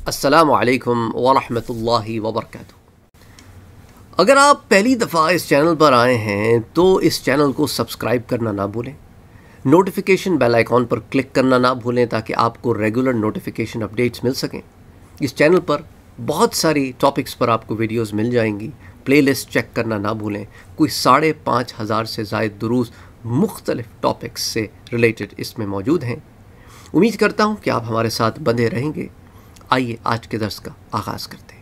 السلام علیکم ورحمۃ اللہ وبرکاتہ۔ اگر آپ پہلی دفعہ اس چینل پر آئے ہیں تو اس چینل کو سبسکرائب کرنا نہ بھولیں، نوٹیفیکیشن بیل آئیکن پر کلک کرنا نہ بھولیں تاکہ آپ کو ریگولر نوٹیفیکیشن اپڈیٹس مل سکیں۔ اس چینل پر بہت ساری ٹاپکس پر آپ کو ویڈیوز مل جائیں گی، پلے لسٹ چیک کرنا نہ بھولیں۔ کوئی 5,500 سے زائد دروس مختلف ٹاپکس سے ریلیٹڈ اس میں موجود ہیں۔ امید کرتا ہوں کہ آپ ہمارے ساتھ بندے رہیں گے۔ آئیے آج کے درس کا آغاز کرتے ہیں۔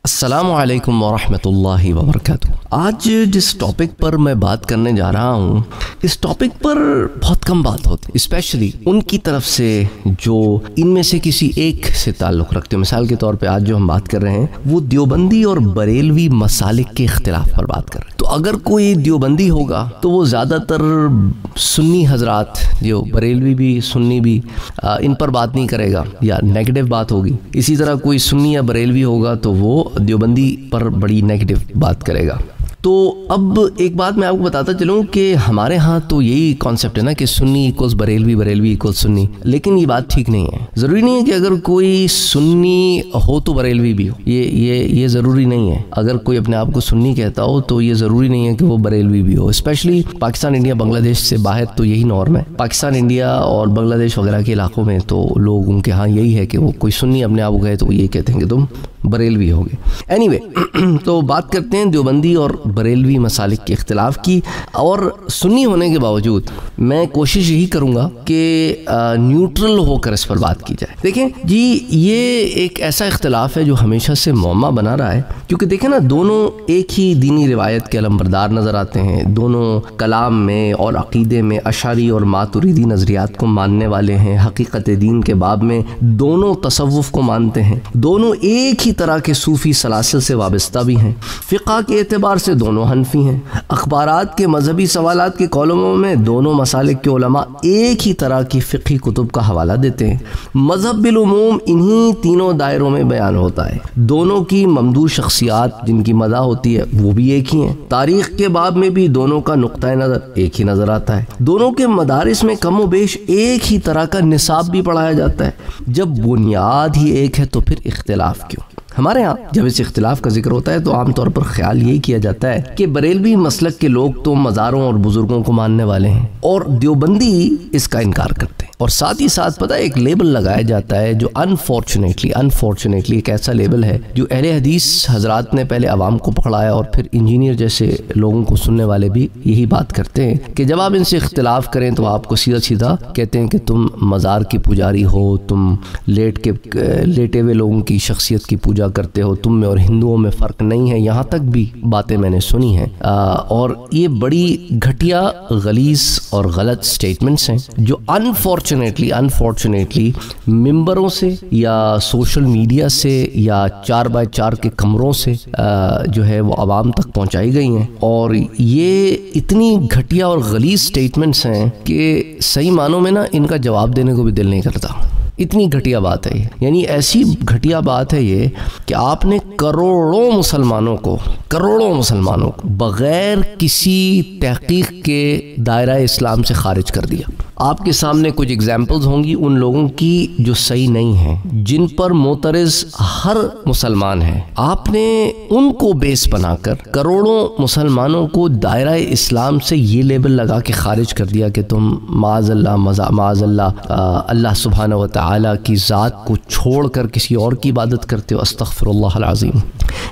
السلام علیکم ورحمۃ اللہ وبرکاتہ۔ آج جس ٹاپک پر میں بات کرنے جا رہا ہوں، اس ٹاپک پر بہت کم بات ہوتی ہے، اسپیشلی ان کی طرف سے جو ان میں سے کسی ایک سے تعلق رکھتے ہیں۔ مثال کے طور پہ آج جو ہم بات کر رہے ہیں وہ دیوبندی اور بریلوی مسالک کے اختلاف پر بات کر رہے ہیں۔ تو اگر کوئی دیوبندی ہوگا تو وہ زیادہ تر سنی حضرات، جو بریلوی بھی سنی بھی، ان پر بات نہیں کرے گا یا نیگیٹو بات ہوگی۔ اسی طرح کوئی سنی یا بریلوی ہوگا تو وہ دیوبندی پر بڑی نیگیٹو بات کرے گا۔ تو اب ایک بات میں آپ کو بتاتا چلوں کہ ہمارے ہاں تو یہی کانسیپٹ ہے نا کہ سنی ایکولز بریلوی، بریلوی ایکولز سنی، لیکن یہ بات ٹھیک نہیں ہے۔ ضروری نہیں ہے کہ اگر کوئی سنی ہو تو بریلوی بھی ہو، یہ ضروری نہیں ہے۔ اگر کوئی اپنے آپ کو سنی کہتا ہو تو یہ ضروری نہیں ہے کہ وہ بریلوی بھی ہو۔ اسپیشلی پاکستان، انڈیا، بنگلہ دیش سے باہر تو یہی نارم ہے۔ پاکستان، انڈیا اور بنگلہ دیش وغیرہ کے علاقوں میں تو لوگ ان کے ہاں یہی ہے کہ وہ کوئی سنی اپنے آپ کو کہے تو وہ یہ کہتے ہیں کہ تم بریلوی ہوگے۔ اینی وے، تو بات کرتے ہیں دیوبندی اور بریلوی مسالک کے اختلاف کی، اور سنی ہونے کے باوجود میں کوشش یہی کروں گا کہ نیوٹرل ہو کر اس پر بات کی جائے۔ دیکھیں جی، یہ ایک ایسا اختلاف ہے جو ہمیشہ سے معمہ بنا رہا ہے، کیونکہ دیکھیں نا، دونوں ایک ہی دینی روایت کے علمبردار نظر آتے ہیں، دونوں کلام میں اور عقیدے میں اشعری اور ماتریدی نظریات کو ماننے والے ہیں، حقیقت دین کے باب میں دونوں تصوف کو مانتے ہیں، دونوں ایک ہی طرح کے صوفی سلاسل سے وابستہ بھی ہیں، فقہ کے اعتبار سے دونوں حنفی ہیں، اخبارات کے مذہبی سوالات کے کالموں میں دونوں مسالک کے علماء ایک ہی طرح کی فقہی کتب کا حوالہ دیتے ہیں۔ مذہب بالعموم انہی تینوں دائروں میں بیان ہوتا ہے، دونوں کی ممدوح شخصیات جن کی مدح ہوتی ہے وہ بھی ایک ہی ہیں، تاریخ کے باب میں بھی دونوں کا نقطہ نظر ایک ہی نظر آتا ہے، دونوں کے مدارس میں کم و بیش ایک ہی طرح کا نصاب بھی پڑھایا جاتا ہے۔ جب بنیاد ہی ایک ہے تو پھر اختلاف کیوں؟ ہمارے ہاں جب اس اختلاف کا ذکر ہوتا ہے تو عام طور پر خیال یہی کیا جاتا ہے کہ بریلوی مسلک کے لوگ تو مزاروں اور بزرگوں کو ماننے والے ہیں اور دیوبندی اس کا انکار کرتے ہیں، اور ساتھ ہی ساتھ پتہ ایک لیبل لگایا جاتا ہے جو انفارچونیٹلی ایک ایسا لیبل ہے جو اہل حدیث حضرات نے پہلے عوام کو پکڑایا، اور پھر انجینئر جیسے لوگوں کو سننے والے بھی یہی بات کرتے ہیں کہ جب آپ ان سے اختلاف کریں تو آپ کو سیدھا کہتے ہیں کہ تم مزار کی پجاری ہو، تم لیٹے ہوئے لوگوں کی شخصیت کی پوجا کرتے ہو، تم میں اور ہندوؤں میں فرق نہیں ہے۔ یہاں تک بھی باتیں میں نے سنی ہیں، اور یہ بڑی گھٹیا، غلیظ اور غلط سٹیٹمنٹس ہیں جو انفارچونیٹلی ممبروں سے یا سوشل میڈیا سے یا 4x4 کے کمروں سے جو ہے وہ عوام تک پہنچائی گئی ہیں، اور یہ اتنی گھٹیا اور غلیظ سٹیٹمنٹس ہیں کہ صحیح معنوں میں نا ان کا جواب دینے کو بھی دل نہیں کرتا۔ اتنی گھٹیا بات ہے یہ، یعنی ایسی گھٹیا بات ہے یہ کہ آپ نے کروڑوں مسلمانوں کو بغیر کسی تحقیق کے دائرہ اسلام سے خارج کر دیا۔ آپ کے سامنے کچھ ایگزامپلز ہوں گی ان لوگوں کی جو صحیح نہیں ہیں، جن پر معترض ہر مسلمان ہے، آپ نے ان کو بیس بنا کر کروڑوں مسلمانوں کو دائرہ اسلام سے یہ لیبل لگا کے خارج کر دیا کہ تم معاذ اللہ اللہ سبحانہ و تعالی کی ذات کو چھوڑ کر کسی اور کی عبادت کرتے ہو۔ استغفر اللہ العظیم۔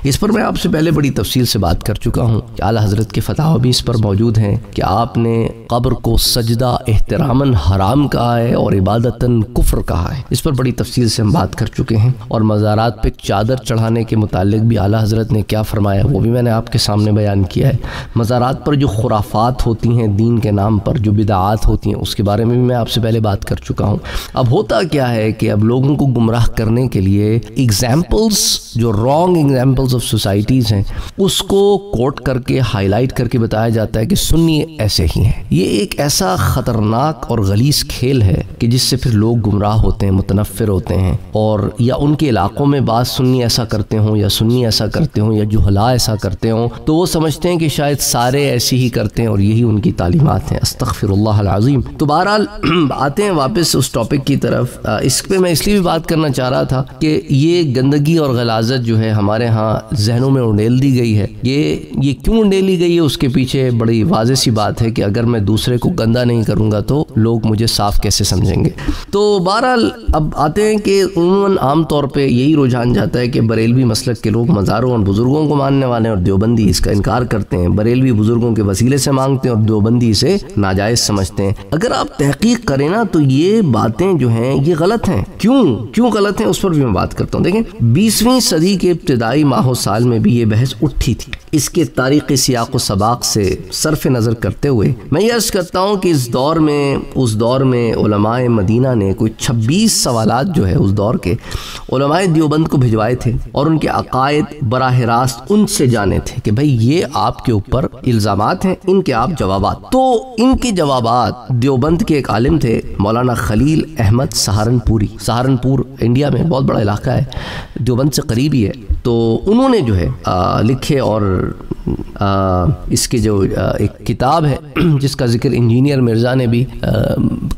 اس پر میں آپ سے پہلے بڑی تفصیل سے بات کر چکا ہوں کہ اعلیٰ حضرت کے فتاوی بھی اس پر موجود ہیں کہ آپ نے قبر کو سجدہ احتراماً حرام کہا ہے اور عبادتاً کفر کہا ہے۔ اس پر بڑی تفصیل سے ہم بات کر چکے ہیں، اور مزارات پہ چادر چڑھانے کے متعلق بھی اعلیٰ حضرت نے کیا فرمایا وہ بھی میں نے آپ کے سامنے بیان کیا ہے۔ مزارات پر جو خرافات ہوتی ہیں دین کے نام پر، جو بدعات ہوتی ہیں، اس کے بارے میں بھی میں آپ سے پہلے بات کر چکا ہوں۔ اب ہوتا کیا ہے کہ اب لوگوں کو گمراہ کرنے کے لیے ایگزامپلز جو رانگ ایگزامپلز آف سوسائٹیز ہیں اس کو کوٹ کر کے ہائی لائٹ کر کے بتایا جاتا ہے کہ سنی ایسے ہی ہیں. یہ ایک ایسا خطرناک اور غلیظ کھیل ہے کہ جس سے پھر لوگ گمراہ ہوتے ہیں, متنفر ہوتے ہیں, اور یا ان کے علاقوں میں بعض سنی ایسا کرتے ہوں یا سنی ایسا کرتے ہوں یا جہلا ایسا کرتے ہوں تو وہ سمجھتے ہیں کہ شاید سارے ایسے ہی کرتے ہیں اور یہی ان کی تعلیمات ہیں. استغفر اللہ العظیم. تو بہرحال آتے ہیں واپس اس ٹاپک کی طرف. اس پہ میں اس لیے بھی بات کرنا چاہ رہا تھا کہ یہ گندگی اور غلاظت جو ہے ہمارے ہاں ذہنوں میں انڈیل دی گئی ہے. یہ کیوں انڈیلی گئی ہے اس کے پیچھے بڑی واضح سی بات ہے کہ اگر میں دوسرے کو گندا نہیں کروں گا تو لوگ مجھے صاف کیسے سمجھیں گے. تو بہرحال اب آتے ہیں کہ عموماً عام طور پہ یہی رجحان جاتا ہے کہ بریلوی مسلک کے لوگ مزاروں اور بزرگوں کو ماننے والے ہیں اور دیوبندی اس کا انکار کرتے ہیں. بریلوی بزرگوں کے وسیلے سے مانگتے ہیں اور دیوبندی اسے ناجائز سمجھتے ہیں. اگر آپ تحقیق کریں نا تو یہ باتیں جو ہیں یہ غلط ہیں. کیوں غلط ہیں اس پر بھی میں بات کرتا ہوں. دیکھیں 20ویں صدی کے ابتدائی ماہ و سال میں بھی یہ بحث اٹھی تھی. اس کے تاریخی سیاق و سباق سے صرف نظر کرتے ہوئے میں یہ عرض کرتا ہوں کہ اس دور میں علماء مدینہ نے کوئی 26 سوالات جو ہے اس دور کے علماء دیوبند کو بھجوائے تھے اور ان کے عقائد براہ راست ان سے جانے تھے کہ بھئی یہ آپ کے اوپر الزامات ہیں, ان کے آپ جوابات. تو ان کے جوابات دیوبند کے ایک عالم تھے مولانا خلیل احمد سہارنپوری. سہارنپور انڈیا میں بہت بڑا علاقہ ہے, دیوبند سے قریب ہی ہے. تو انہوں نے جو ہے لکھے اور اس کے جو ایک کتاب ہے جس کا ذکر انجینئر مرزا نے بھی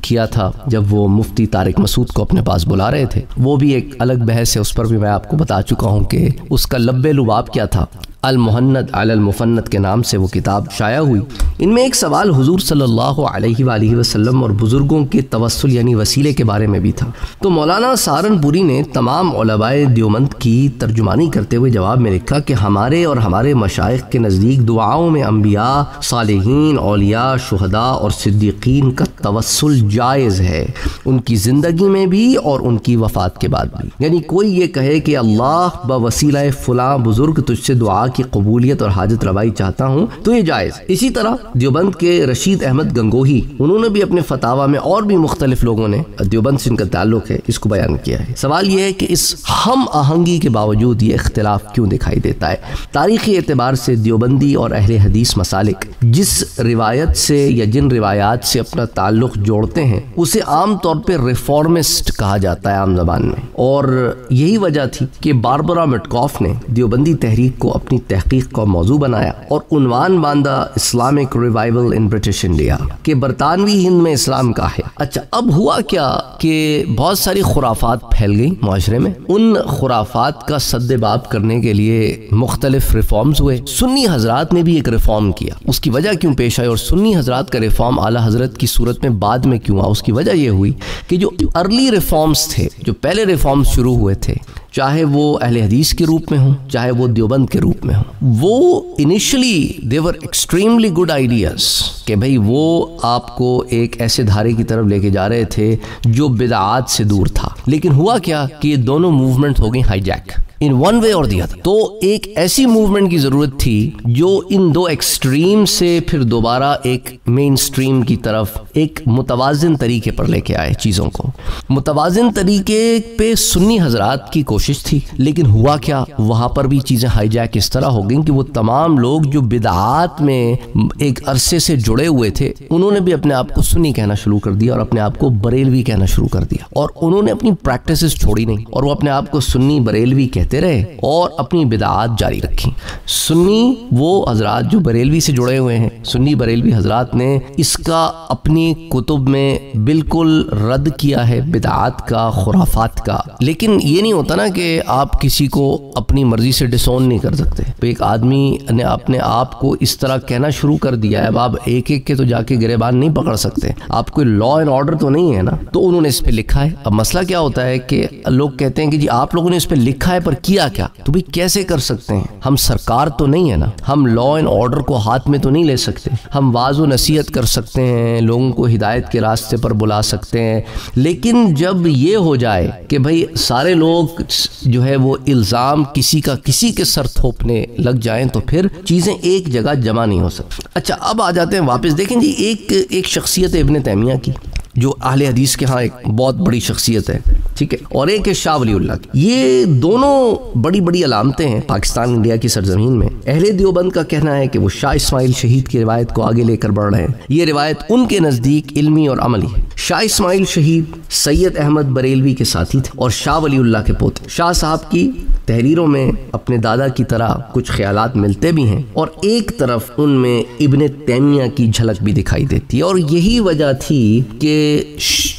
کیا تھا جب وہ مفتی طارق مسعود کو اپنے پاس بلا رہے تھے, وہ بھی ایک الگ بحث ہے, اس پر بھی میں آپ کو بتا چکا ہوں کہ اس کا لب لباب کیا تھا. المحند علی المفند کے نام سے وہ کتاب شائع ہوئی. ان میں ایک سوال حضور صلی اللہ علیہ وآلہ وسلم اور بزرگوں کے توسل یعنی وسیلے کے بارے میں بھی تھا. تو مولانا سہارنپوری نے تمام علماء دیوبند کی ترجمانی کرتے ہوئے جواب میں لکھا کہ ہمارے اور ہمارے مشائخ کے نزدیک دعاؤں میں انبیاء, صالحین, اولیاء, شہداء اور صدیقین کا توسل جائز ہے, ان کی زندگی میں بھی اور ان کی وفات کے بعد بھی. یعنی کوئی یہ کہے کہ اللہ بوسیلہ فلاں بزرگ تجھ سے دعا کی قبولیت اور حاجت روائی چاہتا ہوں تو یہ جائز. اسی طرح دیوبند کے رشید احمد گنگوہی انہوں نے بھی اپنے فتاویٰ میں اور بھی مختلف لوگوں نے دیوبند سے ان کا تعلق ہے اس کو بیان کیا ہے. سوال یہ ہے کہ اس ہم آہنگی کے باوجود یہ اختلاف کیوں دکھائی دیتا ہے؟ تاریخی اعتبار سے دیوبندی اور اہل حدیث مسالک جس روایت سے یا جن روایات سے اپنا تعلق جوڑتے ہیں اسے عام طور پہ ریفارمسٹ کہا جاتا ہے عام زبان میں, اور یہی وجہ تھی کہ باربرا مٹکوف نے دیوبندی تحریک کو اپنی تحقیق کا موضوع بنایا اور عنوان باندھا اسلامک ریوائول ان برٹش انڈیا کہ برطانوی ہند میں اسلام کا ہے. اچھا اب ہوا کیا کہ بہت ساری خرافات پھیل گئی معاشرے میں. ان خرافات کا سد باب کرنے کے لیے مختلف ریفارمز ہوئے. سنی حضرات نے بھی ایک ریفارم کیا. اس کی وجہ کیوں پیش آئی اور سنی حضرات کا ریفارم اعلیٰ حضرت کی صورت میں بعد میں کیوں آیا؟ اس کی وجہ یہ ہوئی کہ جو ارلی ریفارمز تھے, جو پہلے ریفارمز شروع ہوئے تھے, چاہے وہ اہل حدیث کے روپ میں ہوں چاہے وہ دیوبند کے روپ میں ہوں, وہ انیشلی دے ور ایکسٹریملی گڈ آئیڈیاز کہ بھئی وہ آپ کو ایک ایسے دھارے کی طرف لے کے جا رہے تھے جو بدعات سے دور تھا. لیکن ہوا کیا کہ یہ دونوں موومنٹ ہو گئی high Jack in one way اور دی ادر. تو ایک ایسی موومنٹ کی ضرورت تھی جو ان دو ایکسٹریم سے پھر دوبارہ ایک مین سٹریم کی طرف ایک متوازن طریقے پر لے کے آئے چیزوں کو. متوازن طریقے پہ سنی حضرات کی کوشش تھی, لیکن ہوا کیا وہاں پر بھی چیزیں ہائی جیک اس طرح ہو گئیں کہ وہ تمام لوگ جو بدعات میں ایک عرصے سے جڑے ہوئے تھے انہوں نے بھی اپنے آپ کو سنی کہنا شروع کر دیا اور اپنے آپ کو بریلوی کہنا شروع کر دیا, اور انہوں نے اپنی پریکٹسز چھوڑی نہیں اور وہ اپنے آپ کو سنی بریلوی کہتے رہے اور اپنی بدعات جاری رکھی. سنی وہ حضرات جو بریلوی سے جڑے ہوئے ہیں, سنی بریلوی حضرات نے اس کا اپنی کتب میں بالکل رد کیا ہے بدعات کا, خرافات کا. لیکن یہ نہیں ہوتا نا کہ آپ کسی کو اپنی مرضی سے ڈسون نہیں کر سکتے. ایک آدمی نے اپنے آپ کو اس طرح کہنا شروع کر دیا ہے, اب آپ ایک ایک کے تو جا کے گریبان نہیں پکڑ سکتے, آپ کوئی لا اینڈ آرڈر تو نہیں ہے نا. تو انہوں نے اس پہ لکھا ہے. اب مسئلہ کیا ہوتا ہے کہ لوگ کہتے ہیں کہ جی آپ لوگوں نے اس پہ لکھا ہے پر کیا کیا؟ تو بھی کیسے کر سکتے ہیں؟ ہم سرکار تو نہیں ہے نا, ہم لا اینڈ آرڈر کو ہاتھ میں تو نہیں لے سکتے. ہم واعظ و نصیحت کر سکتے ہیں, لوگوں کو ہدایت کے راستے پر بلا سکتے ہیں, لیکن جب یہ ہو جائے کہ بھئی سارے لوگ جو ہے وہ الزام کسی کا کسی کے سر تھوپنے لگ جائیں تو پھر چیزیں ایک جگہ جمع نہیں ہو سکتی. اچھا اب آ جاتے ہیں واپس. دیکھیں جی ایک شخصیت ابن تیمیہ کی جو اہل حدیث کے ہاں ایک بہت بڑی شخصیت ہے، ٹھیک ہے، اور ایک ہے شاہ ولی اللہ کی۔ یہ دونوں بڑی بڑی علامتیں ہیں پاکستان انڈیا کی سرزمین میں۔ اہل دیوبند کا کہنا ہے کہ وہ شاہ اسماعیل شہید کی روایت کو آگے لے کر بڑھ رہے ہیں۔ یہ روایت ان کے نزدیک علمی اور عملی ہے۔ شاہ اسماعیل شہید سید احمد بریلوی کے ساتھی تھے اور شاہ ولی اللہ کے پوتے۔ شاہ صاحب کی تحریروں میں اپنے دادا کی طرح کچھ خیالات ملتے بھی ہیں، اور ایک طرف ان میں ابن تیمیہ کی جھلک بھی دکھائی دیتی ہے، اور یہی وجہ تھی کہ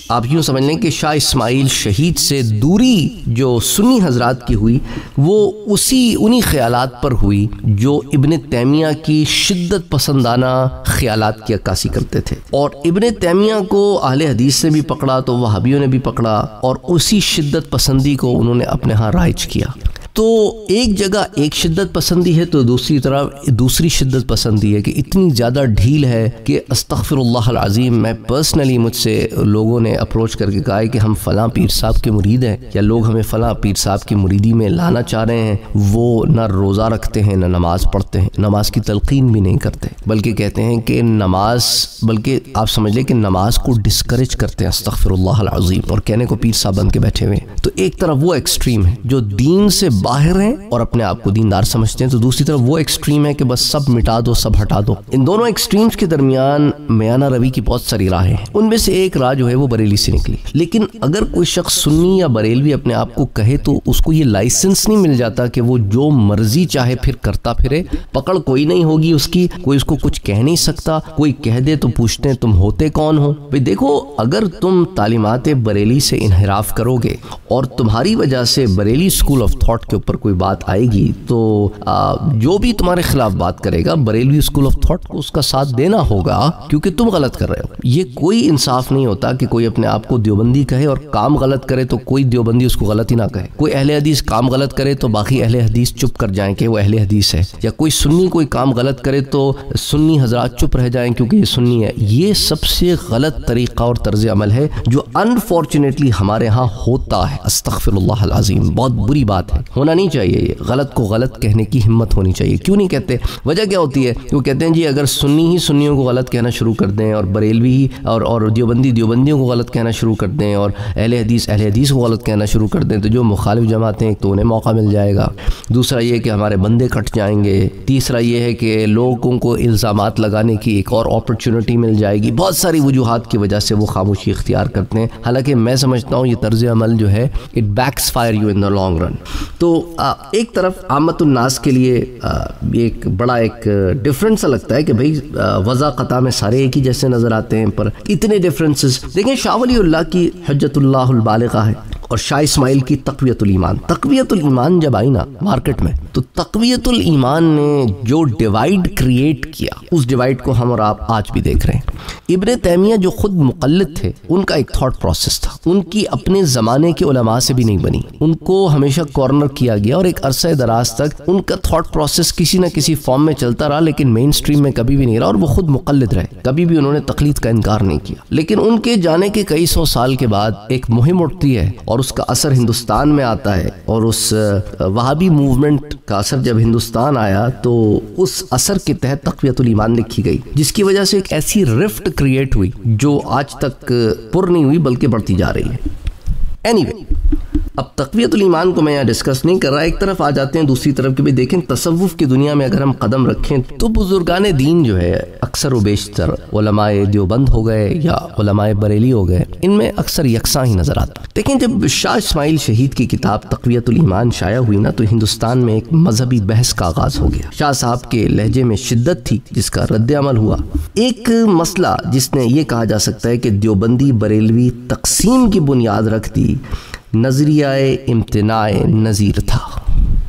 آپ یوں سمجھ لیں کہ شاہ اسماعیل شہید سے دوری جو سنی حضرات کی ہوئی وہ انہی خیالات پر ہوئی جو ابن تیمیہ کی شدت پسندانہ خیالات کی عکاسی کرتے تھے۔ اور ابن تیمیہ کو اہل حدیث نے بھی پکڑا تو وہابیوں نے بھی پکڑا، اور اسی شدت پسندی کو انہوں نے اپنے ہاں رائج کیا۔ تو ایک جگہ ایک شدت پسندی ہے تو دوسری طرف دوسری شدت پسندی ہے کہ اتنی زیادہ ڈھیل ہے کہ استغفر اللہ العظیم، میں پرسنلی مجھ سے لوگوں نے اپروچ کر کے کہا ہے کہ ہم فلاں پیر صاحب کے مرید ہیں، یا لوگ ہمیں فلاں پیر صاحب کی مریدی میں لانا چاہ رہے ہیں، وہ نہ روزہ رکھتے ہیں، نہ نماز پڑھتے ہیں، نماز کی تلقین بھی نہیں کرتے، بلکہ کہتے ہیں کہ بلکہ آپ سمجھ لیں کہ نماز کو ڈسکریج کرتے ہیں، استغفر اللہ العظیم، اور کہنے کو پیر صاحب بن کے بیٹھے ہوئے ہیں۔ تو ایک طرف وہ ایکسٹریم ہے جو دین سے باہر ہیں اور اپنے آپ کو دیندار سمجھتے ہیں، تو دوسری طرف وہ ایکسٹریم ہے کہ بس سب مٹا دو، سب ہٹا دو۔ ان دونوں ایکسٹریمز کے درمیان میانہ روی کی بہت ساری راہیں ہیں، ان میں سے ایک راہ جو ہے وہ بریلی سے نکلی۔ لیکن اگر کوئی شخص سنی یا بریلوی اپنے آپ کو کہے تو اس کو یہ لائسنس نہیں مل جاتا کہ وہ جو مرضی چاہے پھر کرتا پھرے، پکڑ کوئی نہیں ہوگی اس کی، کوئی اس کو کچھ کہہ نہیں سکتا، کوئی کہہ دے تو پوچھتے ہیں تم ہوتے کون ہو۔ بھئی دیکھو، اگر تم تعلیمات بریلی سے انحراف کرو گے اور تمہاری وجہ سے بریلی اسکول آف تھاٹ کے اوپر کوئی بات آئے گی تو جو بھی تمہارے خلاف بات کرے گا بریلوی اسکول آف تھاٹ کو اس کا ساتھ دینا ہوگا، کیونکہ تم غلط کر رہے ہو۔ یہ کوئی انصاف نہیں ہوتا کہ کوئی اپنے آپ کو دیوبندی کہے اور کام غلط کرے تو کوئی دیوبندی اس کو غلط ہی نہ کہے، کوئی اہل حدیث کام غلط کرے تو باقی اہل حدیث چپ کر جائیں کہ وہ اہل حدیث ہے، یا کوئی سنی کوئی کام غلط کرے تو سنی حضرات چپ رہ جائیں کیونکہ یہ سنی ہے۔ یہ سب سے غلط طریقہ اور طرز عمل ہے جو انفارچونیٹلی ہمارے ہاں ہوتا ہے، استغفر اللہ العظیم، بہت بری بات ہے، ہونا نہیں چاہیے۔ یہ غلط کو غلط کہنے کی ہمت ہونی چاہیے۔ کیوں نہیں کہتے؟ وجہ کیا ہوتی ہے؟ وہ کہتے ہیں جی اگر سنی ہی سنیوں کو غلط کہنا شروع کر دیں، اور بریلوی اور دیوبندیوں کو غلط کہنا شروع کر دیں، اور اہل حدیث کو غلط کہنا شروع کر دیں، تو جو مخالف جماعتیں ایک تو انہیں موقع مل جائے گا، دوسرا یہ کہ ہمارے بندے کٹ جائیں گے، تیسرا یہ ہے کہ لوگوں کو الزامات لگانے کی ایک اور اپرچونٹی مل جائے گی۔ بہت ساری وجوہات کی وجہ سے وہ خاموشی اختیار کرتے ہیں، حالانکہ میں سمجھتا ہوں یہ طرز عمل جو ہے it backfires you in the long run. تو ایک طرف عامت الناس کے لیے ایک بڑا ایک ڈفرنس لگتا ہے کہ بھئی وضع قطع میں سارے ایک ہی جیسے نظر آتے ہیں، پر اتنے ڈفرنسز دیکھیں۔ شاہ ولی اللہ کی حجت اللہ البالغہ ہے، اور شاہ اسماعیل کی تقویت الایمان۔ تقویت الایمان جب آئی نا مارکیٹ میں، تو تقویت الایمان نے جو ڈیوائیڈ کریٹ کیا، اس ڈیوائیڈ کو ہم اور آپ آج بھی دیکھ رہے ہیں۔ ابن تیمیہ جو خود مقلد تھے، ان کا ایک تھاٹ پروسیس تھا، ان کی اپنے زمانے کے علماء سے بھی نہیں بنی، ان کو ہمیشہ کارنر کیا گیا، اور ایک عرصہ دراز تک ان کا تھاٹ پروسیس کسی نہ کسی فارم میں چلتا رہا، لیکن مین سٹریم میں کبھی بھی نہیں رہا، اور وہ خود مقلد رہے، کبھی بھی انہوں نے تقلید کا انکار نہیں کیا۔ لیکن ان کے جانے کے کئی سو سال کے بعد ایک مہم اٹھتی ہے، اور اس کا اثر ہندوستان میں آتا ہے، اور اس وہابی موومنٹ کا اثر جب ہندوستان آیا تو اس اثر کے تحت تقویت الایمان لکھی گئی، جس کی وجہ سے ایک ایسی رفٹ کریٹ ہوئی جو آج تک پر نہیں ہوئی بلکہ بڑھتی جا رہی ہے۔ اینی اب تقویت الایمان کو میں یہاں ڈسکس نہیں کر رہا، ایک طرف آ جاتے ہیں دوسری طرف کہ بھی دیکھیں تصوف کی دنیا میں اگر ہم قدم رکھیں تو بزرگان دین جو ہے اکثر و بیشتر علماء دیوبند ہو گئے یا علماء بریلی ہو گئے، ان میں اکثر یکساں ہی نظر آتا۔ دیکھیں جب شاہ اسماعیل شہید کی کتاب تقویت الایمان شائع ہوئی نا، تو ہندوستان میں ایک مذہبی بحث کا آغاز ہو گیا۔ شاہ صاحب کے لہجے میں شدت تھی جس کا رد عمل ہوا۔ ایک مسئلہ جس نے یہ کہا جا سکتا ہے کہ دیوبندی بریلوی تقسیم کی بنیاد رکھ دی، نظریہ امتناع نظیر تھا،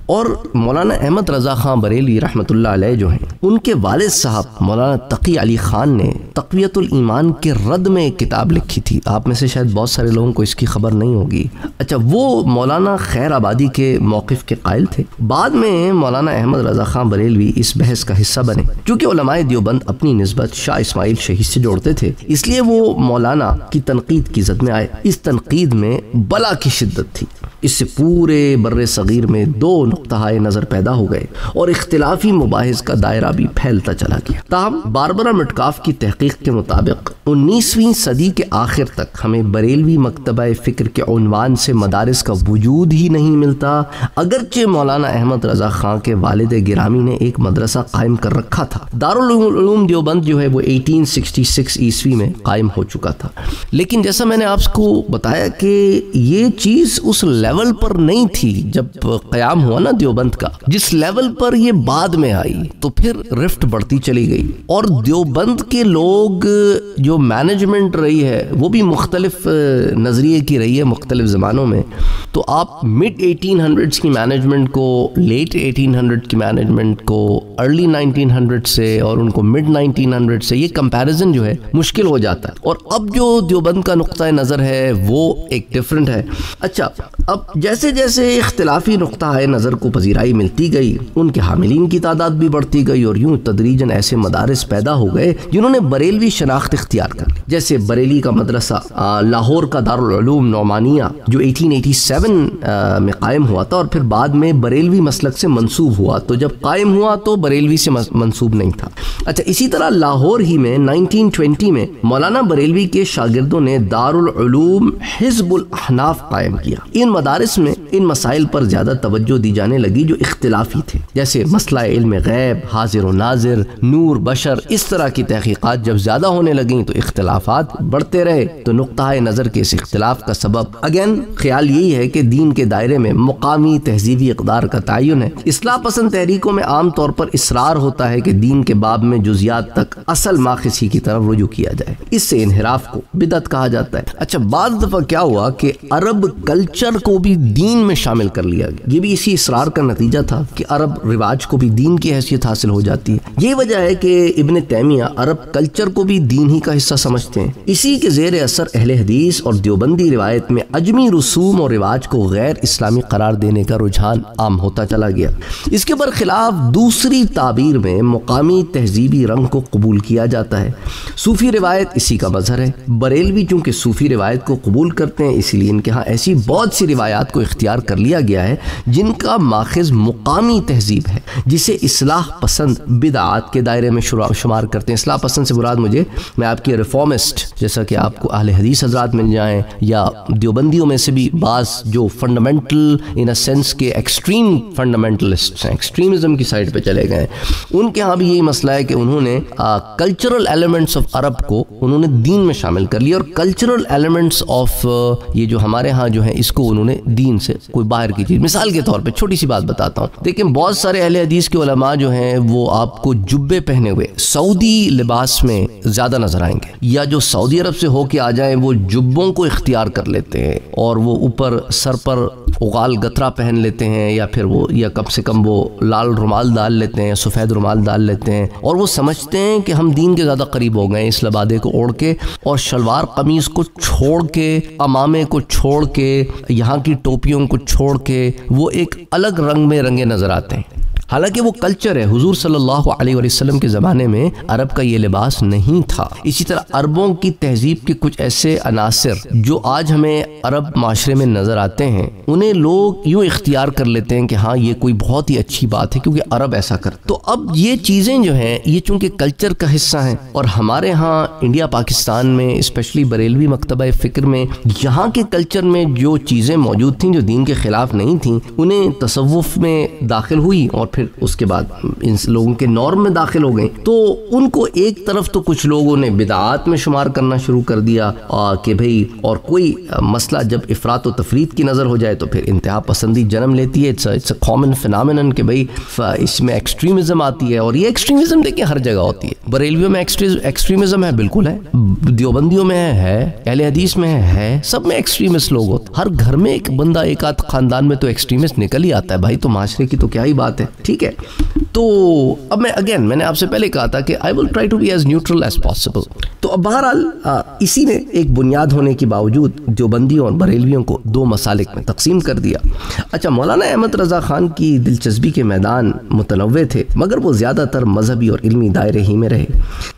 اور مولانا احمد رضا خان بریلوی رحمۃ اللہ علیہ جو ہیں، ان کے والد صاحب مولانا تقی علی خان نے تقویت الایمان کے رد میں ایک کتاب لکھی تھی۔ آپ میں سے شاید بہت سارے لوگوں کو اس کی خبر نہیں ہوگی۔ اچھا، وہ مولانا خیر آبادی کے موقف کے قائل تھے۔ بعد میں مولانا احمد رضا خان بریلوی اس بحث کا حصہ بنے، چونکہ علماء دیوبند اپنی نسبت شاہ اسماعیل شہید سے جوڑتے تھے، اس لیے وہ مولانا کی تنقید کی زد میں آئے۔ اس تنقید میں بلا کی شدت تھی۔ اس سے پورے بر صغیر میں دو نقطہ نظر پیدا ہو گئے اور اختلافی مباحث کا دائرہ بھی پھیلتا چلا گیا۔ تاہم باربرا مٹکاف کی تحقیق کے مطابق 19ویں صدی کے آخر تک ہمیں بریلوی مکتبہ فکر کے عنوان سے مدارس کا وجود ہی نہیں ملتا، اگرچہ مولانا احمد رضا خان کے والد گرامی نے ایک مدرسہ قائم کر رکھا تھا۔ دارالعلوم دیوبند جو ہے وہ 1866 عیسوی میں قائم ہو چکا تھا، لیکن جیسا میں نے آپ کو بتایا کہ یہ چیز اس لیول پر نہیں تھی جب قیام ہوا نا دیوبند کا، جس لیول پر یہ بعد میں آئی تو پھر رفٹ بڑھتی چلی گئی، اور دیوبند کے لوگ جو مینجمنٹ رہی ہے وہ بھی مختلف نظریے کی رہی ہے مختلف زمانوں میں۔ تو آپ مڈ 1800s کی مینجمنٹ کو، لیٹ 1800 کی مینجمنٹ کو، ارلی 1900 سے اور ان کو مڈ 1900 سے، یہ کمپیریزن جو ہے مشکل ہو جاتا ہے، اور اب جو دیوبند کا نقطہ نظر ہے وہ ایک ڈیفرنٹ ہے۔ اچھا، اب جیسے جیسے اختلافی نقطہ نظر کو پذیرائی ملتی گئی، ان کے حاملین کی تعداد بھی بڑھتی گئی، اور یوں تدریجاً ایسے مدارس پیدا ہو گئے جنہوں نے بریلوی شناخت اختیار کر لی، جیسے بریلی کا مدرسہ، لاہور کا دارالعلوم نعمانیہ جو 1887 میں قائم ہوا تھا، اور پھر بعد میں بریلوی مسلک سے منسوب ہوا، تو جب قائم ہوا تو بریلوی سے منسوب نہیں تھا۔ اچھا، اسی طرح لاہور ہی میں 1920 میں مولانا بریلوی کے شاگردوں نے دارالعلوم حزب الاحناف قائم کیا۔ ان مدارس میں ان مسائل پر زیادہ توجہ دی جانے لگی جو اختلافی تھے، جیسے مسئلہ علم غیب، حاضر و ناظر، نور بشر۔ اس طرح کی تحقیقات جب زیادہ ہونے لگیں تو اختلافات بڑھتے رہے، تو نقطہ نظر کے اس اختلاف کا سبب اگین خیال یہی ہے کہ دین کے دائرے میں مقامی تہذیبی اقدار کا تعین ہے۔ اصلاح پسند تحریکوں میں عام طور پر اصرار ہوتا ہے کہ دین کے باب میں جزیات تک اصل ماخذی کی طرف رجوع کیا جائے، اس سے انحراف کو بدعت کہا جاتا ہے۔ اچھا، بعض دفعہ کیا ہوا کہ عرب کلچر کو بھی دین میں شامل کر لیا گیا، یہ بھی اسی اصرار کا نتیجہ تھا کہ عرب رواج کو بھی دین کی حیثیت حاصل ہو جاتی ہے۔ یہ وجہ ہے کہ ابن تیمیہ عرب کلچر کو بھی دین ہی کا حصہ سمجھتے ہیں۔ اسی کے زیر اثر اہل حدیث اور دیوبندی روایت میں عجمی رسوم اور رواج کو غیر اسلامی قرار دینے کا رجحان عام ہوتا چلا گیا۔ اس کے برخلاف دوسری تعبیر میں مقامی تہذیبی رنگ کو قبول کیا جاتا ہے۔ صوفی روایت اسی کا مظہر ہے۔ بریلوی چونکہ صوفی روایت کو قبول کرتے ہیں، اس لیے ان کے ہاں ایسی بہت سی روایات کو اختیار کر لیا گیا ہے جن کا ماخذ مقامی تہذیب ہے، جسے اصلاح پسند بدعات کے دائرے میں شمار کرتے ہیں۔ اصلاح پسند سے مراد میں آپ کی ریفارمسٹ، جیسا کہ آپ کو اہل حدیث حضرات مل جائیں، یا دیوبندیوں میں سے بھی بعض جو فنڈامنٹل ان اے سینس کے ایکسٹریم فنڈامنٹلسٹ ہیں، ایکسٹریمزم کی سائڈ پہ چلے گئے، ان کے ہاں بھی یہی مسئلہ ہے کہ انہوں نے کلچرل ایلیمنٹس آف عرب کو انہوں نے دین میں شامل کر لیا، اور کلچرل ایلیمنٹس آف یہ جو ہمارے ہاں جو ہیں اس کو انہوں نے دین سے کوئی باہر کی چیز۔ مثال کے طور پہ چھوٹی سی بات بتاتا ہوں، دیکھیں بہت سارے اہل حدیث کے علماء جو ہیں وہ آپ کو جبے پہنے ہوئے سعودی لباس میں زیادہ نظر آئیں گے، یا جو سعودی عرب سے ہو کے آ جائیں وہ جبوں کو اختیار کر لیتے ہیں، اور وہ اوپر سر پر اغال گترا پہن لیتے ہیں، یا پھر وہ یا کم سے کم وہ لال رومال ڈال لیتے ہیں، سفید رومال ڈال لیتے ہیں، اور وہ سمجھتے ہیں کہ ہم دین کے زیادہ قریب ہو گئے اس لبادے کو اوڑھ کے، اور شلوار قمیض کو چھوڑ کے، امامے کو چھوڑ کے، یہاں کی ٹوپیوں کو چھوڑ کے وہ ایک الگ رنگ میں رنگے نظر آتے ہیں۔ حالانکہ وہ کلچر ہے، حضور صلی اللہ علیہ وسلم کے زمانے میں عرب کا یہ لباس نہیں تھا۔ اسی طرح عربوں کی تہذیب کے کچھ ایسے عناصر جو آج ہمیں عرب معاشرے میں نظر آتے ہیں، انہیں لوگ یوں اختیار کر لیتے ہیں کہ ہاں یہ کوئی بہت ہی اچھی بات ہے کیونکہ عرب ایسا کرتے۔ تو اب یہ چیزیں جو ہیں یہ چونکہ کلچر کا حصہ ہیں، اور ہمارے ہاں انڈیا پاکستان میں اسپیشلی بریلوی مکتبہ فکر میں یہاں کے کلچر میں جو چیزیں موجود تھیں جو دین کے خلاف نہیں تھیں، انہیں تصوف میں داخل ہوئی، اور پھر اس کے بعد ان لوگوں کے نارم میں داخل ہو گئیں، تو ان کو ایک طرف تو کچھ لوگوں نے بدعات میں شمار کرنا شروع کر دیا کہ بھئی، اور کوئی مسئلہ جب افراط و تفریط کی نظر ہو جائے تو پھر انتہا پسندی جنم لیتی ہے۔ اٹس اے کامن فینامینن کہ بھئی اس میں ایکسٹریمزم آتی ہے، اور یہ ایکسٹریمزم دیکھیں ہر جگہ ہوتی ہے۔ بریلویوں میں ایکسٹریمزم ہے، بالکل ہے، دیوبندیوں میں ہے، اہل حدیث میں ہے، سب میں ایکسٹریمسٹ لوگ ہوتے ہیں۔ ہر گھر میں ایک بندہ، ایک آدھ خاندان میں تو ایکسٹریمسٹ نکل ہی آتا ہے بھائی، تو معاشرے کی تو کیا ہی بات ہے، ٹھیک ہے۔ تو اب میں نے آپ سے پہلے کہا تھا کہ I will try to be as neutral as possible. تو اب بہرحال اسی نے ایک بنیاد ہونے کے باوجود دیوبندیوں اور بریلویوں کو دو مسالک میں تقسیم کر دیا. اچھا، مولانا احمد رضا خان کی دلچسپی کے میدان متنوع تھے، مگر وہ زیادہ تر مذہبی اور علمی دائرے ہی میں رہے.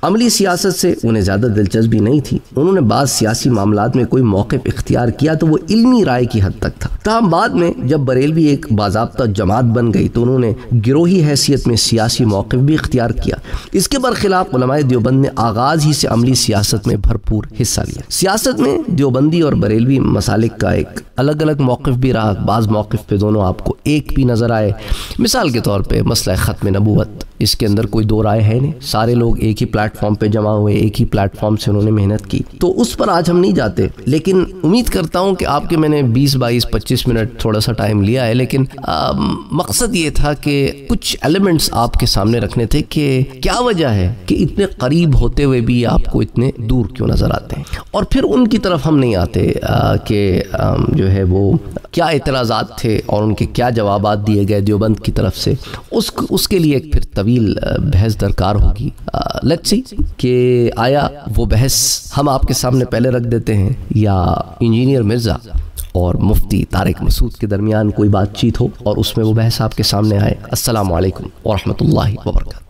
عملی سیاست سے انہیں زیادہ دلچسپی نہیں تھی. انہوں نے بعض سیاسی معاملات میں کوئی موقف اختیار کیا تو وہ علمی رائے کی حد تک تھا. تاہم بعد میں جب بریلوی ایک باضابطہ جماعت بن گئی تو انہوں نے گروہی حیثیت میں سیاسی موقف بھی اختیار کیا. اس کے برخلاف علماء دیوبند نے آغاز ہی سے عملی سیاست میں بھرپور حصہ لیا. سیاست میں دیوبندی اور بریلوی مسالک کا ایک الگ الگ موقف بھی رہا. بعض موقف پہ دونوں آپ کو ایک بھی نظر آئے. مثال کے طور پہ مسئلہ ختم نبوت، اس کے اندر کوئی دو رائے ہے نہیں. سارے لوگ ایک ہی پلیٹ فارم پہ جمع ہوئے، ایک ہی پلیٹ فارم سے انہوں نے محنت کی. تو اس پر آج ہم نہیں جاتے، لیکن امید کرتا ہوں کہ آپ کے میں نے 20-22-25 منٹ تھوڑا سا ٹائم لیا ہے، لیکن مقصد یہ تھا کہ کچھ ایلیمنٹس آپ کے سامنے رکھنے تھے کہ کیا وجہ ہے کہ اتنے قریب ہوتے ہوئے بھی آپ کو اتنے دور کیوں نظر آتے ہیں. اور پھر ان کی طرف ہم نہیں آتے کہ جو ہے وہ کیا اعتراضات تھے اور ان کے کیا جوابات دیے گئے دیوبند کی طرف سے. اس کے لیے ایک پھر طویل بحث درکار ہوگی. لیٹس سی کہ آیا وہ بحث ہم آپ کے سامنے پہلے رکھ دیتے ہیں یا انجینئر مرزا اور مفتی طارق مسعود کے درمیان کوئی بات چیت ہو اور اس میں وہ بحث آپ کے سامنے آئے. السلام علیکم ورحمۃ اللہ وبرکاتہ.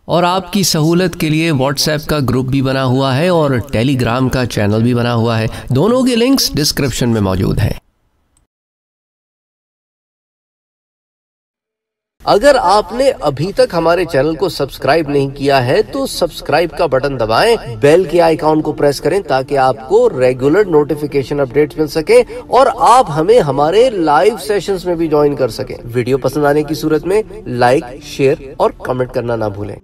اور آپ کی سہولت کے لیے واٹس ایپ کا گروپ بھی بنا ہوا ہے اور ٹیلی گرام کا چینل بھی بنا ہوا ہے. دونوں کے لنکس ڈسکرپشن میں موجود ہیں. اگر آپ نے ابھی تک ہمارے چینل کو سبسکرائب نہیں کیا ہے تو سبسکرائب کا بٹن دبائیں، بیل کے آئیکن کو پریس کریں تاکہ آپ کو ریگولر نوٹیفیکیشن اپڈیٹس مل سکیں اور آپ ہمیں ہمارے لائیو سیشنز میں بھی جوائن کر سکیں. ویڈیو پسند آنے کی صورت میں لائک، شیئر اور کمنٹ کرنا نہ بھولیں.